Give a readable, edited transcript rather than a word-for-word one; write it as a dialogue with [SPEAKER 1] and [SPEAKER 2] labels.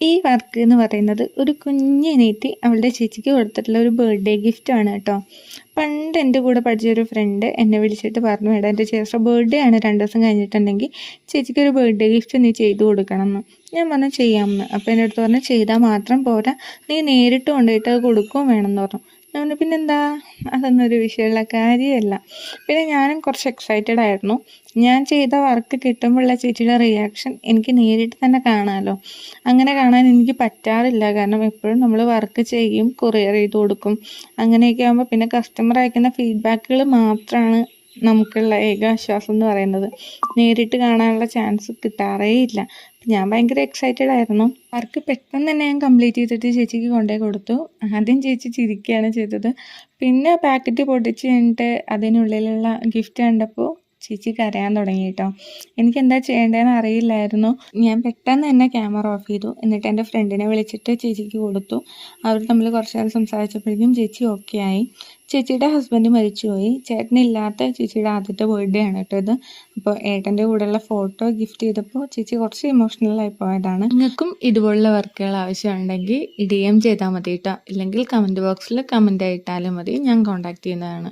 [SPEAKER 1] ഈ വർക്ക് എന്ന് പറയുന്നത് ഒരു കുഞ്ഞനീറ്റി അവളുടെ ചേച്ചിക്ക് കൊടുത്തിട്ടുള്ള ഒരു ബർത്ത്ഡേ ഗിഫ്റ്റാണ് കേട്ടോ. പണ്ട് എൻ്റെ കൂടെ പഠിച്ചൊരു ഫ്രണ്ട് എന്നെ വിളിച്ചിട്ട് പറഞ്ഞു, എടാ എൻ്റെ ചേച്ചിയുടെ ബർത്ത്ഡേ ആണ് 2 ദിവസം കഴിഞ്ഞിട്ടുണ്ടെങ്കിൽ ചേച്ചിക്ക് ഒരു ബർത്ത്ഡേ ഗിഫ്റ്റ് നീ ചെയ്തു കൊടുക്കണം എന്ന്. ഞാൻ പറഞ്ഞു ചെയ്യാമെന്ന്. അപ്പോൾ എൻ്റെ അടുത്ത് പറഞ്ഞു ചെയ്താൽ മാത്രം പോരാ, നീ നേരിട്ട് കൊണ്ടുപോയിട്ട് അത് കൊടുക്കുകയും വേണമെന്ന് പറഞ്ഞു. ഞാൻ പറഞ്ഞു പിന്നെന്താ, അതൊന്നും ഒരു വിഷയമുള്ള കാര്യമല്ല. പിന്നെ ഞാനും കുറച്ച് എക്സൈറ്റഡ് ആയിരുന്നു. ഞാൻ ചെയ്ത വർക്ക് കിട്ടുമ്പോഴുള്ള ചേച്ചിയുടെ റിയാക്ഷൻ എനിക്ക് നേരിട്ട് തന്നെ കാണാമല്ലോ. അങ്ങനെ കാണാൻ എനിക്ക് പറ്റാറില്ല, കാരണം എപ്പോഴും നമ്മൾ വർക്ക് ചെയ്യും, കൊറിയർ ചെയ്ത് കൊടുക്കും, അങ്ങനെയൊക്കെ ആകുമ്പോൾ പിന്നെ കസ്റ്റമർ അയക്കുന്ന ഫീഡ്ബാക്കുകൾ മാത്രമാണ് നമുക്കുള്ള ഏക ആശ്വാസം എന്ന് പറയുന്നത്. നേരിട്ട് കാണാനുള്ള ചാൻസ് കിട്ടാറേ ഇല്ല. ഞാൻ ഭയങ്കര എക്സൈറ്റഡ് ആയിരുന്നു. വർക്ക് പെട്ടെന്ന് തന്നെ ഞാൻ കംപ്ലീറ്റ് ചെയ്തിട്ട് ചേച്ചിക്ക് കൊണ്ടുപോയി കൊടുത്തു. ആദ്യം ചേച്ചി ചിരിക്കുകയാണ് ചെയ്തത്. പിന്നെ പാക്കറ്റ് പൊട്ടിച്ച് കഴിഞ്ഞിട്ട് അതിനുള്ളിലുള്ള ഗിഫ്റ്റ് കണ്ടപ്പോൾ ചേച്ചി കരയാൻ തുടങ്ങി കേട്ടോ. എനിക്ക് എന്താ ചെയ്യേണ്ടതെന്ന് അറിയില്ലായിരുന്നു. ഞാൻ പെട്ടെന്ന് തന്നെ ക്യാമറ ഓഫ് ചെയ്തു. എന്നിട്ട് എൻ്റെ ഫ്രണ്ടിനെ വിളിച്ചിട്ട് ചേച്ചിക്ക് കൊടുത്തു. അവർ തമ്മിൽ കുറച്ച് നേരം സംസാരിച്ചപ്പോഴേക്കും ചേച്ചി ഓക്കെ ആയി. ചേച്ചിയുടെ ഹസ്ബൻഡ് മരിച്ചുപോയി. ചേട്ടനില്ലാത്ത ചേച്ചിയുടെ ആദ്യത്തെ ബർത്ത്ഡേ ആണ് കേട്ടോ ഇത്. അപ്പോൾ ഏട്ടൻ്റെ കൂടെയുള്ള ഫോട്ടോ ഗിഫ്റ്റ് ചെയ്തപ്പോൾ ചേച്ചി കുറച്ച് ഇമോഷണലായി പോയതാണ്. നിങ്ങൾക്കും ഇതുപോലുള്ള വർക്കുകൾ ആവശ്യമുണ്ടെങ്കിൽ DM ചെയ്താൽ മതി കേട്ടോ. ഇല്ലെങ്കിൽ കമൻറ്റ് ബോക്സിൽ കമൻ്റ് ആയിട്ടാലും മതി, ഞാൻ കോൺടാക്ട് ചെയ്യുന്നതാണ്.